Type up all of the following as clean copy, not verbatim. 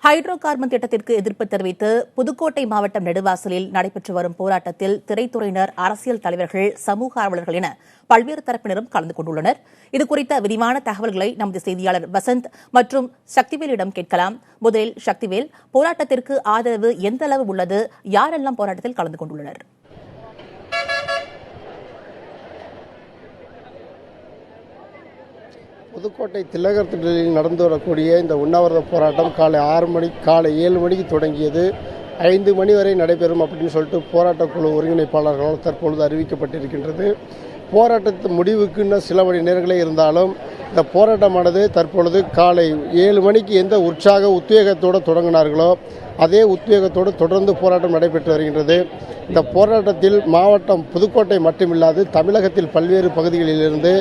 Hydro carbon திட்டத்திற்கு எதிர்ப்பு தெரிவித்து புதுக்கோட்டை மாவட்டம் நெடுவாசலில் நடைபெற்று வரும் போராட்டத்தில் திரைத்துறையினர், அரசியல் தலைவர்கள், சமூக ஆர்வலர்கள் என பல்வேறு தரப்பினரும் கலந்து கொண்டுள்ளனர். இதுகுறித்த விரிவான தகவல்களை நமது செய்தியாளர் வசந்த் மற்றும் சக்திவேலிடம் கேட்கலாம். முதலில் சக்திவேல், போராட்டத்திற்கு ஆதரவு எந்த அளவு உள்ளது? யாரெல்லாம் போராட்டத்தில் கலந்து கொண்டுள்ளனர்? புதுக்கோட்டை திலகர் திடலில் நடந்து வரக்கூடிய இந்த உண்ணாவிரத போராட்டம் காலை 7 மணிக்கு தொடங்கியது. 5 மணி வரை நடைபெறும் அப்படின்னு சொல்லிட்டு போராட்டக்குழு ஒருங்கிணைப்பாளர்களால் தற்பொழுது அறிவிக்கப்பட்டிருக்கின்றது. போராட்டத்தின் முடிவுக்கு இன்னும் சில மணி நேரங்களே இருந்தாலும் இந்த போராட்டமானது தற்பொழுது காலை 7 மணிக்கு எந்த உத்வேகத்தோடு தொடங்கினார்களோ அதே உத்வேகத்தோடு தொடர்ந்து போராட்டம் நடைபெற்று வருகின்றது. இந்த போராட்டத்தில் மாவட்டம் புதுக்கோட்டை மட்டுமில்லாது தமிழகத்தில் பல்வேறு பகுதிகளிலிருந்து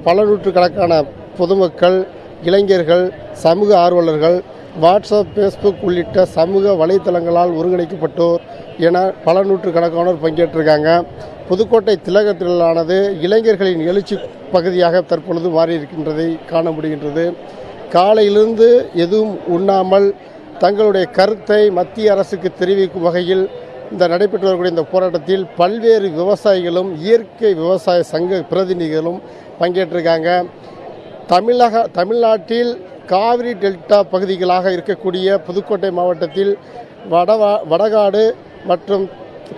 பல நூற்றுக்கணக்கான பொதுமக்கள், இளைஞர்கள், சமூக ஆர்வலர்கள், வாட்ஸ்அப், ஃபேஸ்புக் உள்ளிட்ட சமூக வலைத்தளங்களால் ஒருங்கிணைக்கப்பட்டோர் என பல நூற்றுக்கணக்கானோர் பங்கேற்றிருக்காங்க. புதுக்கோட்டை திலகர் திடலானது இளைஞர்களின் எழுச்சி பகுதியாக தற்பொழுது மாறியிருக்கின்றதை காண முடிகின்றது. காலையிலிருந்து எதுவும் உண்ணாமல் தங்களுடைய கருத்தை மத்திய அரசுக்கு தெரிவிக்கும் வகையில் இந்த நடைபெற்று வரக்கூடிய இந்த போராட்டத்தில் பல்வேறு விவசாயிகளும் இயற்கை விவசாய சங்க பிரதிநிதிகளும் பங்கேற்றிருக்காங்க. தமிழ்நாட்டில் காவிரி டெல்டா பகுதிகளாக இருக்கக்கூடிய புதுக்கோட்டை மாவட்டத்தில் வடகாடு மற்றும்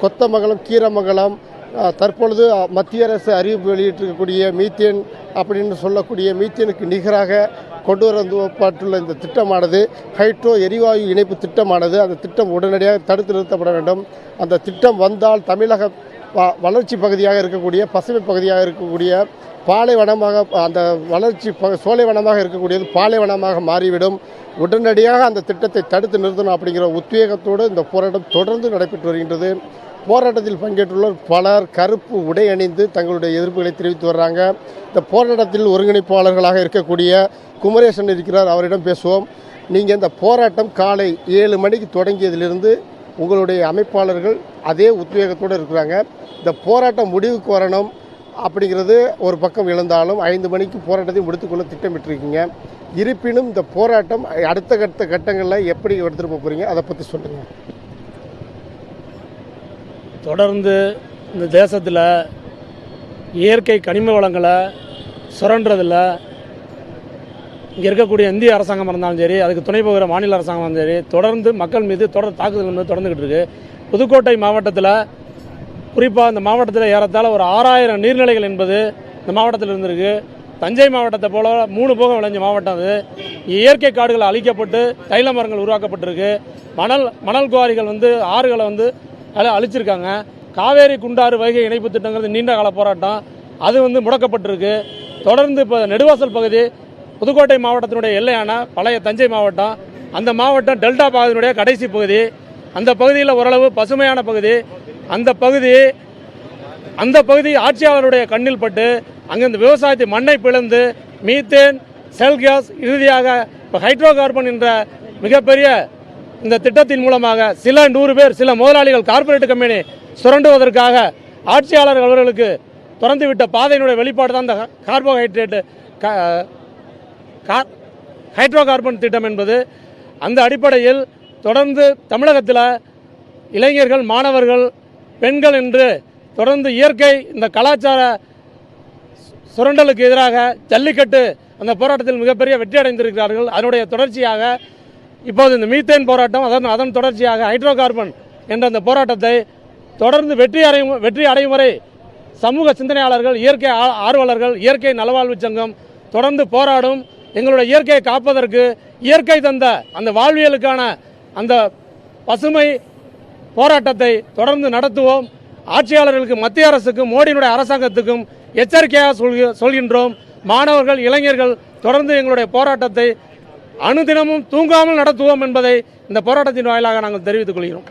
கொத்தமங்கலம், கீரமங்கலம் தற்பொழுது மத்திய அரசு அறிவிப்பு வெளியிட்டிருக்கக்கூடிய மீத்தேன் அப்படின்னு சொல்லக்கூடிய மீத்தேனுக்கு நிகராக கொண்டு வரப்பட்டுள்ள இந்த திட்டமானது ஹைட்ரோ எரிவாயு இணைப்பு திட்டமானது. அந்த திட்டம் உடனடியாக தடுத்து நிறுத்தப்பட வேண்டும். அந்த திட்டம் வந்தால் தமிழக வளர்ச்சி பகுதியாக இருக்கக்கூடிய, பசுமை பகுதியாக இருக்கக்கூடிய பாலைவனமாக, அந்த வளர்ச்சி சோலைவனமாக இருக்கக்கூடியது பாலைவனமாக மாறிவிடும். உடனடியாக அந்த திட்டத்தை தடுத்து நிறுத்தணும் அப்படிங்கிற உத்வேகத்தோடு இந்த போராட்டம் தொடர்ந்து நடைபெற்று வருகின்றது. போராட்டத்தில் பங்கேற்றுள்ளோர் பலர் கருப்பு உடை அணிந்து தங்களுடைய எதிர்ப்புகளை தெரிவித்து வர்றாங்க. இந்த போராட்டத்தில் ஒருங்கிணைப்பாளர்களாக இருக்கக்கூடிய குமரேசன் இருக்கிறார், அவரிடம் பேசுவோம். நீங்கள் இந்த போராட்டம் காலை 7 மணிக்கு தொடங்கியதிலிருந்து உங்களுடைய அமைப்பாளர்கள் அதே உத்வேகத்தோடு இருக்கிறாங்க. இந்த போராட்டம் முடிவுக்கு வரணும் அப்படிங்கிறது ஒரு பக்கம் இழந்தாலும் 5 மணிக்கு போராட்டத்தை முடித்துக்கொள்ள திட்டமிட்டிருக்கீங்க. இருப்பினும் இந்த போராட்டம் அடுத்த கட்டங்களில் எப்படி எடுத்துகிட்டு போகிறீங்க, அதை பற்றி சொல்லுங்கள். தொடர்ந்து இந்த தேசத்தில் இயற்கை கனிம வளங்களை சுரண்டுறதில் இங்கே இருக்கக்கூடிய இந்திய அரசாங்கம் இருந்தாலும் சரி, அதுக்கு துணை போகிற மாநில அரசாங்கம் இருந்தாலும் சரி, தொடர்ந்து மக்கள் மீது தாக்குதல் மீது தொடர்ந்துக்கிட்டு இருக்குது. புதுக்கோட்டை மாவட்டத்தில், குறிப்பாக இந்த மாவட்டத்தில் ஏறத்தாழ ஒரு 6000 நீர்நிலைகள் என்பது இந்த மாவட்டத்தில் இருந்திருக்கு. தஞ்சை மாவட்டத்தை போல 3 போகம் விளைஞ்ச மாவட்டம் அது. இயற்கை காடுகள் அழிக்கப்பட்டு தைல மரங்கள் உருவாக்கப்பட்டிருக்கு. மணல் குவாரிகள் ஆறுகளை அழிச்சிருக்காங்க. காவேரி குண்டாறு வைகை இணைப்பு திட்டங்கிறது நீண்ட கால போராட்டம், அது முடக்கப்பட்டிருக்கு. தொடர்ந்து இப்போ நெடுவாசல் பகுதி புதுக்கோட்டை மாவட்டத்தினுடைய எல்லையான பழைய தஞ்சை மாவட்டம், அந்த மாவட்டம் டெல்டா பகுதியினுடைய கடைசி பகுதி. அந்த பகுதியில் ஓரளவு பசுமையான பகுதி. அந்த பகுதி ஆட்சியாளருடைய கண்ணில் பட்டு அங்கே இந்த விவசாயத்தை மண்ணை பிளந்து மீத்தேன், செல் கேஸ், இறுதியாக இப்போ ஹைட்ரோ கார்பன் என்ற மிகப்பெரிய இந்த திட்டத்தின் மூலமாக சில 100 பேர், சில முதலாளிகள், கார்பரேட் கம்பெனி சுரண்டுவதற்காக ஆட்சியாளர்கள் அவர்களுக்கு திறந்துவிட்ட பாதையினுடைய வெளிப்பாடு தான் இந்த ஹைட்ரோ கார்பன் திட்டம் என்பது. அந்த அடிப்படையில் தொடர்ந்து தமிழகத்தில் இளைஞர்கள், மாணவர்கள், பெண்கள் என்று தொடர்ந்து இயற்கை இந்த கலாச்சார சுரண்டலுக்கு எதிராக ஜல்லிக்கட்டு அந்த போராட்டத்தில் மிகப்பெரிய வெற்றி அடைந்திருக்கிறார்கள். அதனுடைய தொடர்ச்சியாக இப்போது இந்த மீத்தேன் போராட்டம், அதன் தொடர்ச்சியாக ஹைட்ரோ கார்பன் என்ற அந்த போராட்டத்தை தொடர்ந்து வெற்றி அடையும் வரை சமூக சிந்தனையாளர்கள், இயற்கை ஆர்வலர்கள், இயற்கை நலவாழ்வு சங்கம் தொடர்ந்து போராடும். எங்களுடைய இயற்கையை காப்பதற்கு, இயற்கை தந்த அந்த வாழ்வியலுக்கான அந்த பசுமை போராட்டத்தை தொடர்ந்து நடத்துவோம். ஆட்சியாளர்களுக்கு, மத்திய அரசுக்கும், மோடியினுடைய அரசாங்கத்துக்கும் எச்சரிக்கையாக சொல்கின்றோம். மாணவர்கள், இளைஞர்கள் தொடர்ந்து எங்களுடைய போராட்டத்தை அனுதினமும் தூங்காமல் நடத்துவோம் என்பதை இந்த போராட்டத்தின் வாயிலாக நாங்கள் தெரிவித்துக் கொள்கிறோம்.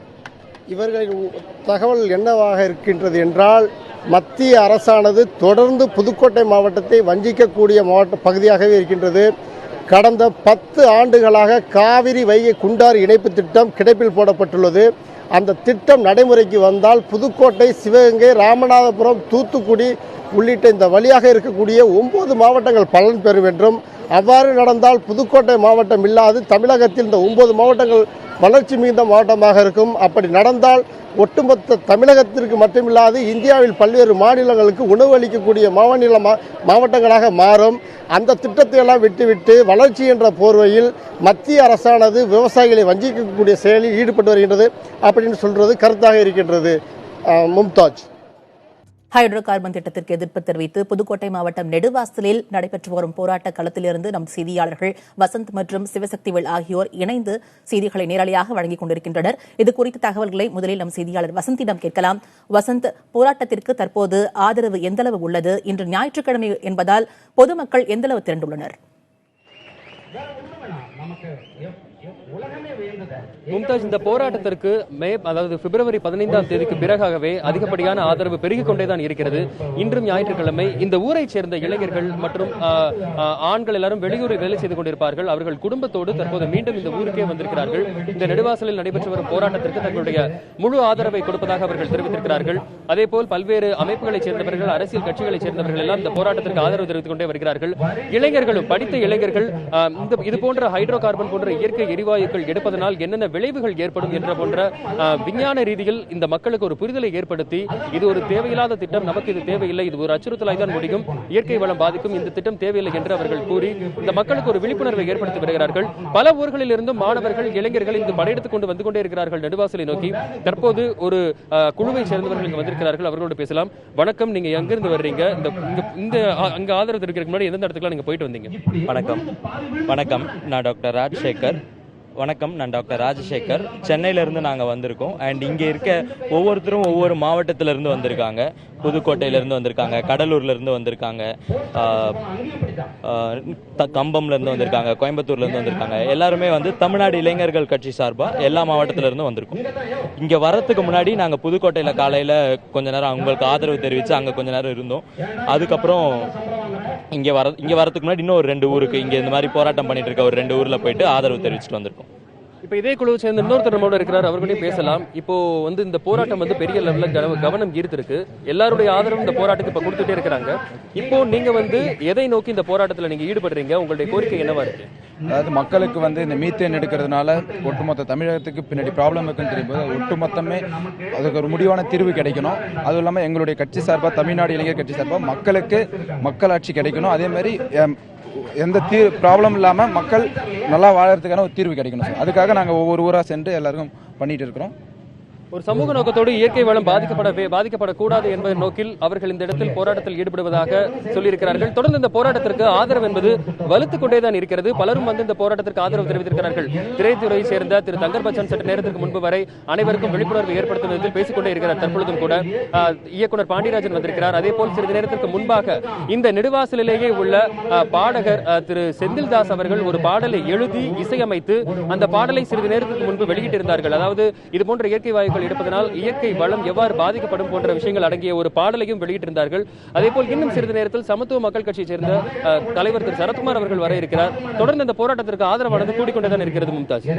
இவர்களின் தகவல் என்னவாக இருக்கின்றது என்றால், மத்திய அரசானது தொடர்ந்து புதுக்கோட்டை மாவட்டத்தை வஞ்சிக்கக்கூடிய பகுதியாகவே இருக்கின்றது. கடந்த 10 ஆண்டுகளாக காவிரி வைகை குண்டாறு இணைப்பு திட்டம் கிடப்பில் போடப்பட்டுள்ளது. அந்த திட்டம் நடைமுறைக்கு வந்தால் புதுக்கோட்டை, சிவகங்கை, ராமநாதபுரம், தூத்துக்குடி உள்ளிட்ட இந்த வழியாக இருக்கக்கூடிய 9 மாவட்டங்கள் பலன் பெறும் என்றும், அவ்வாறு நடந்தால் புதுக்கோட்டை மாவட்டம் இல்லாது தமிழகத்தில் இந்த 9 மாவட்டங்கள் வளர்ச்சி மிகுந்த மாவட்டமாக இருக்கும். அப்படி நடந்தால் ஒட்டுமொத்த தமிழகத்திற்கு மட்டுமில்லாது இந்தியாவில் பல்வேறு மாநிலங்களுக்கு உணவு அளிக்கக்கூடிய மாவட்டங்களாக மாறும். அந்த திட்டத்தை எல்லாம் விட்டுவிட்டு வளர்ச்சி என்ற போர்வையில் மத்திய அரசானது விவசாயிகளை வஞ்சிக்கக்கூடிய செயலில் ஈடுபட்டு வருகின்றது அப்படின்னு சொல்றது கருத்தாக இருக்கின்றது. மும்தாஜ். ஹைட்ரோ கார்பன் திட்டத்திற்கு எதிர்ப்பு தெரிவித்து புதுக்கோட்டை மாவட்டம் நெடுவாசலில் நடைபெற்று வரும் போராட்ட களத்திலிருந்து நம் செய்தியாளர்கள் வசந்த் மற்றும் சிவசக்திவேல் ஆகியோர் இணைந்து செய்திகளை நேரலையாக வழங்கிக் கொண்டிருக்கின்றனர். இதுகுறித்த தகவல்களை முதலில் நம் செய்தியாளர் வசந்திடம் கேட்கலாம். வசந்த், போராட்டத்திற்கு தற்போது ஆதரவு எந்தளவு உள்ளது? இன்று ஞாயிற்றுக்கிழமை என்பதால் பொதுமக்கள் எந்தளவு திரண்டுள்ளனர்? மும்தாஜ், இந்த போராட்டத்திற்கு அதாவது பிப்ரவரி 15ஆம் தேதிக்கு பிறகாகவே அதிகப்படியான ஆதரவு பெருகிக் கொண்டேதான் இருக்கிறது. இன்றும் ஞாயிற்றுக்கிழமை இந்த ஊரைச் சேர்ந்த இளைஞர்கள் மற்றும் ஆண்கள் எல்லாரும் வெளியூரில் வேலை செய்து கொண்டிருப்பார்கள். அவர்கள் குடும்பத்தோடு தற்போது மீண்டும் இந்த ஊருக்கே வந்திருக்கிறார்கள். இந்த நெடுவாசலில் நடைபெற்று வரும் போராட்டத்திற்கு தங்களுடைய முழு ஆதரவை கொடுப்பதாக அவர்கள் தெரிவித்திருக்கிறார்கள். அதேபோல் பல்வேறு அமைப்புகளைச் சேர்ந்தவர்கள், அரசியல் கட்சிகளைச் சேர்ந்தவர்கள் எல்லாம் இந்த போராட்டத்திற்கு ஆதரவு தெரிவித்துக் கொண்டே வருகிறார்கள். இளைஞர்களும், படித்த இளைஞர்கள் இது போன்ற ஹைட்ரோ கார்பன் போன்ற இயற்கை எரிவாயுக்கள் எடுப்பதனால் என்னென்ன விளைவுகள் ஏற்படும் என்ற போன்ற விஞ்ஞான ரீதியில் இந்த மக்களுக்கு ஒரு புரிதலை ஏற்படுத்தி, இது ஒரு தேவையில்லாத திட்டம், நமக்கு இது தேவையில்லை, இது ஒரு அச்சுறுத்தலாய் தான் முடியும், இயற்கை வளம் பாதிக்கும், இந்த திட்டம் தேவையில்லை என்று அவர்கள் கூறி இந்த மக்களுக்கு ஒரு விழிப்புணர்வை ஏற்படுத்தி வருகிறார்கள். பல ஊர்களில் இருந்தும் மாணவர்கள், இளைஞர்கள் இங்கு படையெடுத்துக் கொண்டு வந்து கொண்டே இருக்கிறார்கள் நெடுவாசலை நோக்கி. தற்போது ஒரு குழுவை சேர்ந்தவர்கள் இங்கு வந்திருக்கிறார்கள். அவர்களோடு பேசலாம். வணக்கம், நீங்க எங்கிருந்து வர்றீங்க? இந்த அங்க ஆதரவு தெரிவிக்கிறதுக்கு முன்னாடி எந்த இடத்துக்கு நீங்க போயிட்டு வந்தீங்க? வணக்கம், நான் டாக்டர் ராஜசேகர். சென்னையிலேருந்து நாங்கள் வந்திருக்கோம். அண்ட் இங்கே இருக்க ஒவ்வொருத்தரும் ஒவ்வொரு மாவட்டத்திலேருந்து வந்திருக்காங்க. புதுக்கோட்டையிலேருந்து வந்திருக்காங்க, கடலூர்லேருந்து வந்திருக்காங்க, கம்பம்லேருந்து வந்திருக்காங்க, கோயம்புத்தூர்லேருந்து வந்திருக்காங்க. எல்லாருமே வந்து தமிழ்நாடு இளைஞர்கள் கட்சி சார்பாக எல்லா மாவட்டத்திலேருந்து வந்திருக்கோம். இங்கே வரத்துக்கு முன்னாடி நாங்கள் புதுக்கோட்டையில் காலையில் கொஞ்ச நேரம் அவங்களுக்கு ஆதரவு தெரிவித்து அங்கே கொஞ்ச நேரம் இருந்தோம். அதுக்கப்புறம் இங்கே வரதுக்கு முன்னாடி இன்னும் ஒரு 2 ஊருக்கு, இங்கே இந்த மாதிரி போராட்டம் பண்ணிட்டு இருக்க ஒரு 2 ஊரில் போயிட்டு ஆதரவு தெரிவிச்சுட்டு வந்திருக்கோம். இப்ப இதே குழுவை சேர்ந்த இன்னொருத்தர் நம்மளோட இருக்கிறார், அவர்களையும் பேசலாம். இப்போ வந்து இந்த போராட்டம் வந்து பெரிய லெவலில் கவனம் ஈர்த்திருக்கு. எல்லாருடைய ஆதரவும் இந்த போராட்டத்துக்கு இப்ப கொடுத்துட்டே இருக்கிறாங்க. இப்போ நீங்க வந்து எதை நோக்கி இந்த போராட்டத்தில் நீங்க ஈடுபடுறீங்க? உங்களுடைய கோரிக்கை என்னவா இருக்கு? அதாவது மக்களுக்கு வந்து இந்த மீத்தேன் எடுக்கிறதுனால ஒட்டுமொத்த தமிழகத்துக்கு பின்னாடி ப்ராப்ளம் இருக்குன்னு தெரியும்போது ஒட்டுமொத்தமே அதுக்கு ஒரு முடிவான தீர்வு கிடைக்கணும். அதுவும் இல்லாமல் எங்களுடைய கட்சி சார்பாக, தமிழ்நாடு இளைஞர் கட்சி சார்பாக மக்களுக்கு மக்களாட்சி கிடைக்கணும். அதே மாதிரி எந்த ப்ராப்ளம் இல்லாமல் மக்கள் நல்லா வாழறதுக்கான ஒரு தீர்வு கிடைக்கணும் சார். அதுக்காக நாங்கள் ஒவ்வொரு ஊராக சென்று எல்லாருக்கும் பண்ணிட்டு இருக்கிறோம். ஒரு சமூக நோக்கத்தோடு இயற்கை வளம் பாதிக்கப்படக்கூடாது என்பதை நோக்கில் அவர்கள் இந்த இடத்தில் போராட்டத்தில் ஈடுபடுவதாக சொல்லியிருக்கிறார்கள். தொடர்ந்து இந்த போராட்டத்திற்கு ஆதரவு என்பது வலுத்துக் கொண்டேதான் இருக்கிறது. பலரும் வந்து இந்த போராட்டத்திற்கு ஆதரவு தெரிவித்திருக்கிறார்கள். திரைத்துறையை சேர்ந்த திரு தங்கர் பச்சன் சற்று நேரத்திற்கு முன்பு வரை அனைவருக்கும் விழிப்புணர்வு ஏற்படுத்தும் விதத்தில் பேசிக்கொண்டே இருக்கிறார். தற்பொழுதும் கூட இயக்குனர் பாண்டியராஜன் வந்திருக்கிறார். அதே போல் சிறிது நேரத்திற்கு முன்பாக இந்த நெடுவாசலிலேயே உள்ள பாடகர் திரு செந்தில்தாஸ் அவர்கள் ஒரு பாடலை எழுதி இசையமைத்து அந்த பாடலை சிறிது நேரத்திற்கு முன்பு வெளியிட்டிருந்தார்கள். அதாவது இது போன்ற இயற்கை வாயுக்கள் எடுப்பதனால் இயற்கை வளம் எவ்வாறு பாதிக்கப்படும் போன்ற விஷயங்கள் அடங்கிய ஒரு பாடலையும் வெளியிட்டிருந்தார்கள். அதேபோல் இன்னும் சிறிது நேரத்தில் சமத்துவ மக்கள் கட்சியை சேர்ந்த தலைவர் திரு சரத்குமார் அவர்கள் வர இருக்கிறார். தொடர்ந்து இந்த போராட்டத்திற்கு ஆதரவானது கூடிக்கொண்டுதான் இருக்கிறது. மும்தாஜ்.